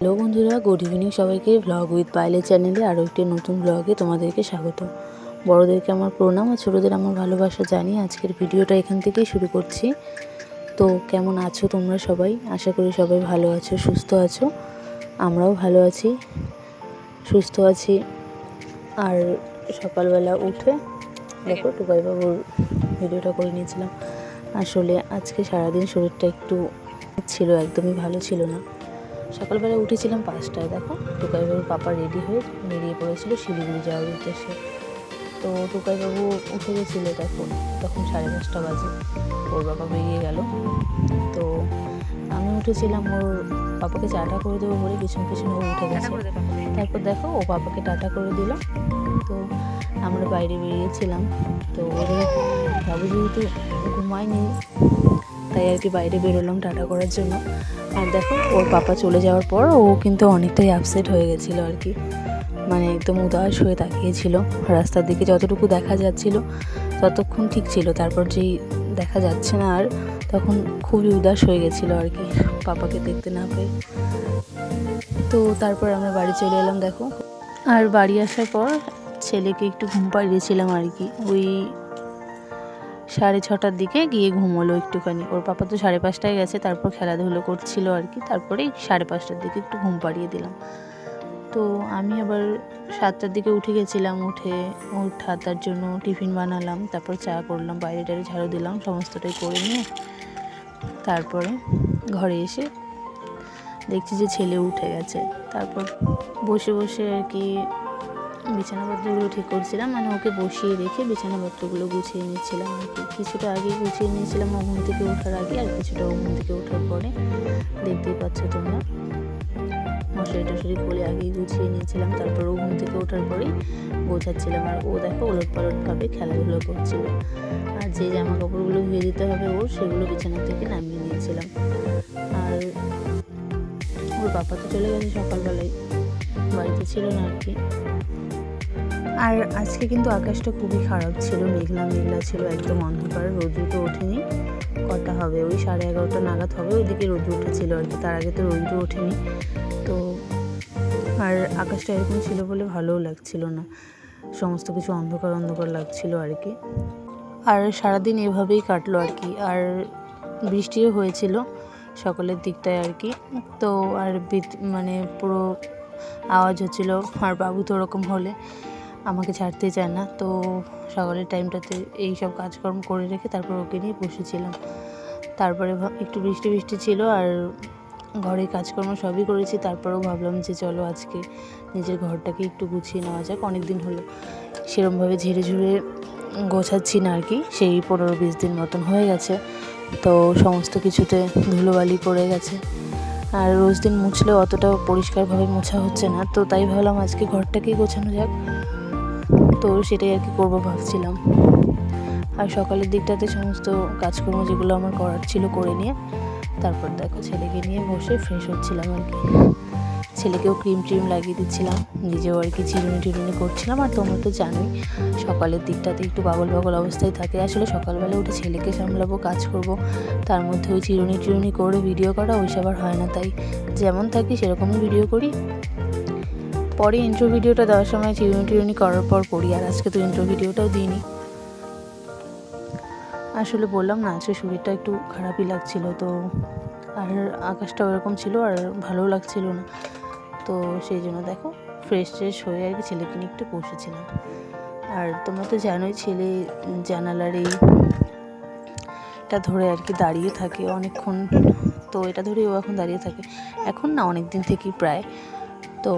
Hello বন্ধুরা, good evening সবাইকে। Blog with পায়েলের চ্যানেলে আরও একটি নতুন ব্লগে তোমাদেরকে স্বাগত। বড়োদেরকে আমার প্রণাম আর ছোটোদের আমার ভালোবাসা জানিয়ে আজকের ভিডিওটা এখান থেকেই শুরু করছি। তো কেমন আছো তোমরা সবাই? আশা করি সবাই ভালো আছো, সুস্থ আছো। আমরাও ভালো আছি, সুস্থ আছি। আর সকালবেলা উঠে দেখো টুকাইবাবুর ভিডিওটা করে নিয়েছিলাম। আসলে আজকে সারাদিন শরীরটা একটু ছিল, একদমই ভালো ছিল না। সকালবেলা উঠেছিলাম 5টায়। দেখো টুকাইবাবুর পাপা রেডি হয়ে বেরিয়ে পড়েছিল শিলিগুড়ি যাওয়ার উদ্দেশ্যে। তো টুকাইবাবু উঠে গেছিলো তখন 5:30 বাজে। ওর বাবা বেরিয়ে গেল। তো আমি উঠেছিলাম ওর পাপাকে চাটা করে দেবো বলে, পিছন পিছন ও উঠে গেছে। তারপর দেখো ও পাপাকে টাটা করে দিল। তো আমরা বাইরে বেরিয়েছিলাম। তো ওদের বাবু যেহেতু ঘুমায়নি, তাই আর কি বাইরে বেরোলাম টাটা করার জন্য। আর দেখো ওর পাপা চলে যাওয়ার পর ও কিন্তু অনেকটাই আপসেট হয়ে গেছিলো আর কি, মানে একদম উদাস হয়ে তাকিয়েছিল রাস্তার দিকে। যতটুকু দেখা যাচ্ছিল ততক্ষণ ঠিক ছিল, তারপর যেই দেখা যাচ্ছে না আর, তখন খুবই উদাস হয়ে গেছিলো আর কি পাপাকে দেখতে না পেয়ে। তো তারপর আমরা বাড়ি চলে এলাম দেখো। আর বাড়ি আসার পর ছেলেকে একটু ঘুম পাড়িয়েছিলাম আর কি। ওই 6:30টার দিকে গিয়ে ঘুমোলো একটুখানি। ওর পাপা তো 5:30টায় গেছে, তারপর খেলাধুলো করছিল আর কি। তারপরে 5:30টার দিকে একটু ঘুম পাড়িয়ে দিলাম। তো আমি আবার 7টার দিকে উঠে গেছিলাম। উঠে ওর ঠাতার জন্য টিফিন বানালাম, তারপর চা করলাম, বাইরে টাইরে ঝাড়ু দিলাম, সমস্তটাই করে নিয়ে তারপরে ঘরে এসে দেখছি যে ছেলে উঠে গেছে। তারপর বসে বসে আর কি বিছানাপত্রগুলো ঠিক করছিলাম, মানে ওকে বসিয়ে রেখে বিছানাপত্রগুলো গুছিয়ে নিচ্ছিলাম আর কি। কিছুটা আগে গুছিয়ে নিয়েছিলাম ও ঘুম থেকে ওঠার আগে, আর কিছুটা ও ঘুম থেকে ওঠার পরে। দেখতেই পাচ্ছ তোমরা, মশারি টশারি খুলে আগেই গুছিয়ে নিয়েছিলাম। তারপর ও ঘুম থেকে ওঠার পরেই গোছাচ্ছিলাম। আর ও দেখো ওলটপালটভাবে খেলাধুলো করছিল। আর যে জামা কাপড়গুলো ধুয়ে দিতে হবে ওর, সেগুলো বিছানা থেকে নামিয়ে নিয়েছিলাম। আর ওর বাবা তো চলে গেছে সকালবেলায়, বাড়িতে ছিল না আর কি। আর আজকে কিন্তু আকাশটা খুবই খারাপ ছিল, মেঘলা মেঘলা ছিল, একদম অন্ধকার। রোদ্র তো ওঠেনি, কটা হবে ওই 11:30 নাগাদ হবে, ওইদিকে রোদ্র উঠেছিল আর কি। তার আগে তো রোদ্র ওঠেনি। তো আর আকাশটা এরকম ছিল বলে ভালোও লাগছিল না, সমস্ত কিছু অন্ধকার অন্ধকার লাগছিল আর কি। আর সারাদিন এভাবেই কাটলো আর কি। আর বৃষ্টিও হয়েছিল সকালের দিকটায় আর কি। তো আর মানে পুরো আওয়াজ হচ্ছিল। আর বাবু তো ওরকম হলে আমাকে ছাড়তে চায় না। তো সকালের টাইমটাতে এই সব কাজকর্ম করে রেখে তারপর ওকে নিয়ে বসেছিলাম। তারপরে একটু বৃষ্টি বৃষ্টি ছিল আর ঘরের কাজকর্ম সবই করেছি। তারপরেও ভাবলাম যে চলো আজকে নিজের ঘরটাকে একটু গুছিয়ে নেওয়া যাক। অনেক দিন হলো সেরমভাবে ঝেড়ে ঝুড়ে গোছাচ্ছি না আর কি। সেই 15-20 দিন মতন হয়ে গেছে। তো সমস্ত কিছুতে ধুলোবালি পড়ে গেছে। আর রোজ দিন মুছলেও অতটা পরিষ্কারভাবে মোছা হচ্ছে না। তো তাই ভাবলাম আজকে ঘরটাকেই গোছানো যাক। তো সেটাই আর কি করবো ভাবছিলাম। আর সকালের দিকটাতে সমস্ত কাজকর্ম যেগুলো আমার করার ছিল করে নিয়ে তারপর দেখো ছেলেকে নিয়ে বসে ফ্রেশ হচ্ছিলাম আর কি। ছেলেকেও ক্রিম ট্রিম লাগিয়ে দিচ্ছিলাম, নিজেও আর কি চিরুনি টিরুনি করছিলাম। আর তোমরা তো জানোই সকালের দিকটাতে একটু পাগল পাগল অবস্থায় থাকে। আসলে সকালবেলা উঠে ছেলেকে সামলাবো, কাজ করব, তার মধ্যে ওই চিরুনি টিরুনি করে ভিডিও করা ওইসব আর হয় না। তাই যেমন থাকি সেরকমই ভিডিও করি। পরে ইন্ট্রো ভিডিওটা দেওয়ার সময় চিরুনি টিরুনি করার পর করি। আর আজকে তো ইন্ট্রো ভিডিওটাও দিইনি। আসলে বললাম না আজকে শরীরটা একটু খারাপই লাগছিল। তো আর আকাশটা ওরকম ছিল আর ভালো লাগছিল না। তো সেই জন্য দেখো ফ্রেশ ট্রেশ হয়ে আর কি ছেলেকে নিয়ে একটু বসেছিলাম। আর তোমরা তো জানোই ছেলে জানালার এইটা ধরে আর কি দাঁড়িয়ে থাকে অনেকক্ষণ। তো এটা ধরে ও এখন দাঁড়িয়ে থাকে, এখন না অনেক দিন থেকেই প্রায়। তো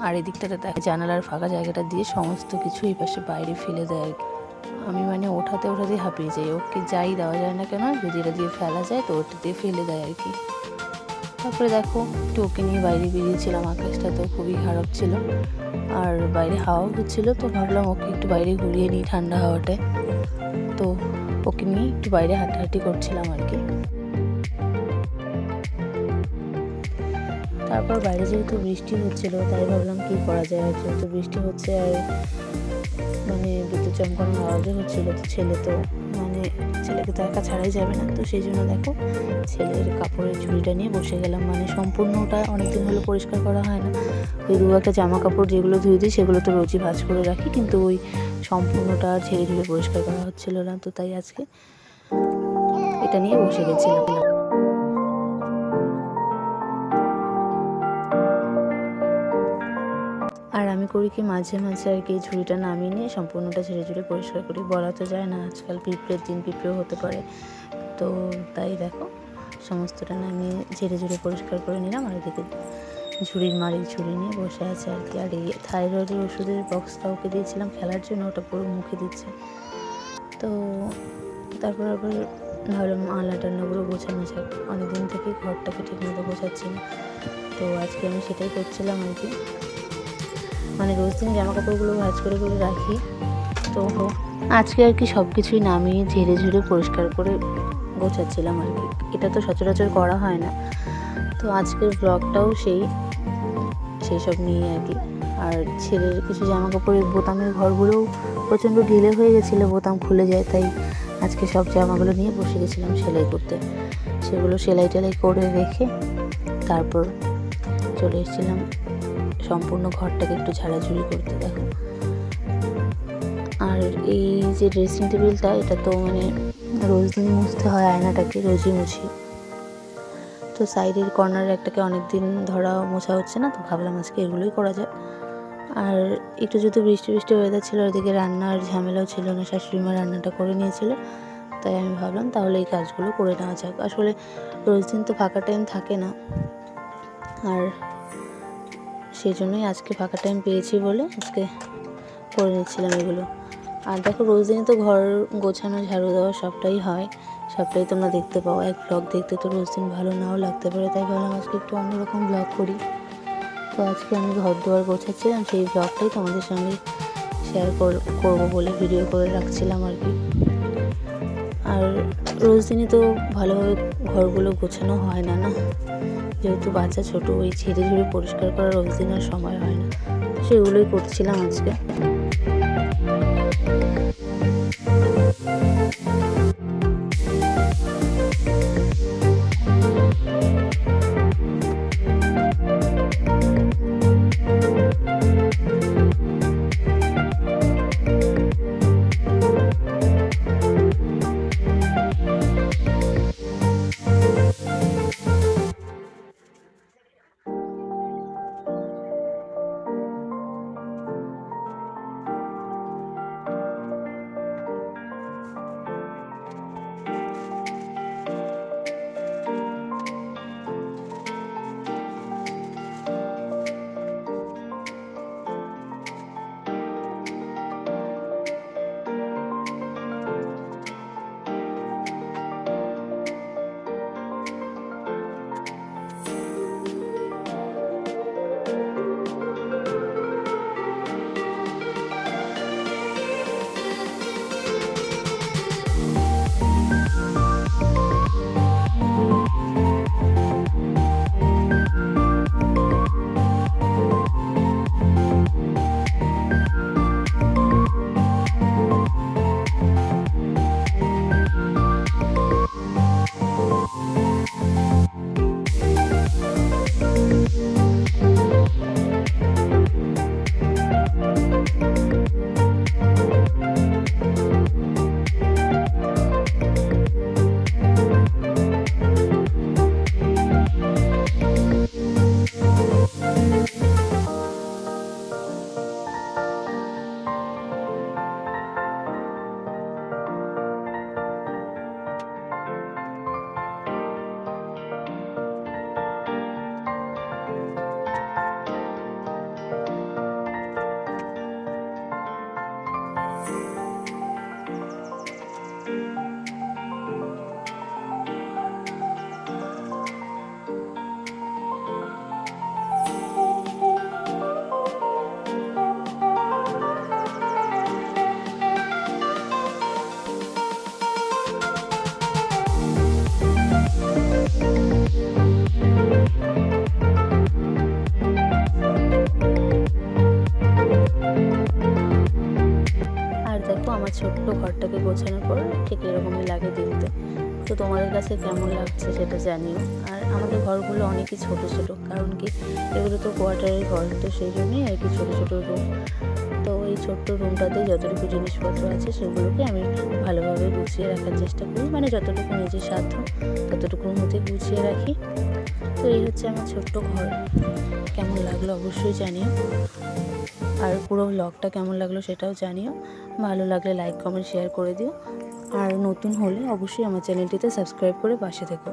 আর এই দিকটাতে দেখো জানালার ফাঁকা জায়গাটা দিয়ে সমস্ত কিছু এই পাশে বাইরে ফেলে দেয় আর কি। আমি মানে ওঠাতে হাঁপিয়ে যাই। ওকে যাই দেওয়া যায় না কেন, যদি এটা দিয়ে ফেলা যায় তো ওটা দিয়ে ফেলে দেয় আর কি। তারপরে দেখো একটু ওকে নিয়ে বাইরে বেরিয়েছিলাম। আকাশটা তো খুবই খারাপ ছিল আর বাইরে হাওয়াও হচ্ছিলো। তো ভাবলাম ওকে একটু বাইরে ঘুরিয়ে নিই ঠান্ডা হাওয়াটায়। তো ওকে নিয়ে একটু বাইরে হাঁটাহাঁটি করছিলাম আর কি। তারপর বাইরে যেহেতু বৃষ্টি হচ্ছিল তাই ভাবলাম কি করা যায়। আর যেহেতু বৃষ্টি হচ্ছে আর মানে বিদ্যুৎ চমকানোর আওয়াজও হচ্ছিল, তো ছেলে ছেলেকে তো একা ছাড়াই যাবে না, তো সেই জন্য দেখো ছেলের কাপড়ের ঝুড়িটা নিয়ে বসে গেলাম। মানে সম্পূর্ণটা অনেকদিন হলো পরিষ্কার করা হয় না, ওই দু একটা জামা কাপড় যেগুলো ধুয়ে দিই সেগুলো তো রোজই ভাঁজ করে রাখি, কিন্তু ওই সম্পূর্ণটা ঝেড়ে ঝুড়ে পরিষ্কার করা হচ্ছিল না, তো তাই আজকে এটা নিয়ে বসে গেছিলাম। আর আমি করি কি মাঝে মাঝে আর কি ঝুড়িটা নামিয়ে নিয়ে সম্পূর্ণটা ঝেড়ে ঝুড়ে পরিষ্কার করি, বলা তো যায় না, আজকাল পিঁপড়ের দিন, পিঁপড়েও হতে পারে, তো তাই দেখো সমস্তটা নামিয়ে ঝেড়ে ঝুড়ে পরিষ্কার করে নিলাম। আর এদিকে ঝুড়ির মালিক ঝুড়ি নিয়ে বসে আছে আর কি। আর এই থাইরয়েডের ওষুধের বক্সটা ওকে দিয়েছিলাম খেলার জন্য, ওটা পুরো মুখে দিচ্ছে। তো তারপর আবার ভাবলাম আলনা টান্নাগুলো গোছানো যাক, অনেকদিন থেকে ঘরটাকে ঠিকমতো গোছাচ্ছি না, তো আজকে আমি সেটাই করছিলাম আর কি। মানে রোজ দিন জামা কাপড়গুলো ভাঁজ করে করে রাখি, তো আজকে আর কি সব কিছুই নামিয়ে ঝেড়ে ঝুড়ে পরিষ্কার করে গোছাচ্ছিলাম আর কি। এটা তো সচরাচর করা হয় না, তো আজকের ব্লগটাও সেই সব নিয়ে আর কি। আর ছেলের কিছু জামা কাপড়ের বোতামের ঘরগুলোও প্রচণ্ড ঢিলে হয়ে গেছিলো, বোতাম খুলে যায়, তাই আজকে সব জামাগুলো নিয়ে বসে গেছিলাম সেলাই করতে। সেগুলো সেলাই টেলাই করে রেখে তারপর চলে এসেছিলাম সম্পূর্ণ ঘরটাকে একটু ঝাড়াঝুড়ি করতে। দেখো, আর এই যে ড্রেসিং টেবিলটা, এটা তো মানে রোজ দিনই মুছতে হয়, আয়নাটাকে রোজই মুছি, তো সাইডের কর্নারের একটাকে অনেক দিন ধরা মোছা হচ্ছে না, তো ভাবলাম আজকে এগুলোই করা যায়। আর একটু যদি বৃষ্টি বৃষ্টি ওয়েদার ছিল, ওইদিকে রান্নার ঝামেলাও ছিল না, শাশুড়ি মা রান্নাটা করে নিয়েছিল, তাই আমি ভাবলাম তাহলে এই কাজগুলো করে নেওয়া যাক। আসলে রোজ দিন তো ফাঁকা টাইম থাকে না, আর সেই জন্যই আজকে ফাঁকা টাইম পেয়েছি বলে আজকে করে নিচ্ছিলাম এগুলো। আর দেখো রোজ দিনই তো ঘর গোছানো, ঝাড়ু দেওয়া সবটাই হয়, সবটাই তোমরা দেখতে পাও। এক ব্লগ দেখতে তো রোজ দিন ভালো নাও লাগতে পারে, তাই ভাবলাম আজকে একটু অন্যরকম ব্লগ করি। তো আজকে আমি ঘর দুয়ার গোছাচ্ছিলাম, সেই ব্লগটাই তোমাদের সঙ্গে শেয়ার করবো বলে ভিডিও করে রাখছিলাম আর কি। আর রোজ দিনই তো ভালোভাবে ঘরগুলো গোছানো হয় না, যেহেতু বাচ্চা ছোটো, ওই ঝেড়ে ঝুড়ে পরিষ্কার করার রোজ দিন আর সময় হয় না, সেগুলোই করছিলাম আজকে। ছোট্ট ঘরটাকে গোছানোর পর ঠিক এরকমই লাগে দেখতে। তো তোমাদের কাছে কেমন লাগছে সেটা জানিও। আর আমাদের ঘরগুলো অনেকই ছোট ছোট, কারণ কি এগুলো তো কোয়ার্টারের ঘর, তো সেই জন্যই আর কি ছোট ছোট রুম। তো এই ছোট্ট রুমটাতে যতটুকু জিনিসপত্র আছে সেগুলোকে আমি ভালোভাবে গুছিয়ে রাখার চেষ্টা করি, মানে যতটুকু নিজের সাধ্য ততটুকুর মধ্যে গুছিয়ে রাখি। তো এই হচ্ছে আমার ছোট্ট ঘর। কেমন লাগলো অবশ্যই জানিও, আর পুরো ব্লগটা কেমন লাগলো সেটাও জানিও। ভালো লাগলে লাইক কমেন্ট শেয়ার করে দিও, আর নতুন হলে অবশ্যই আমার চ্যানেলটিতে সাবস্ক্রাইব করে পাশে থেকো।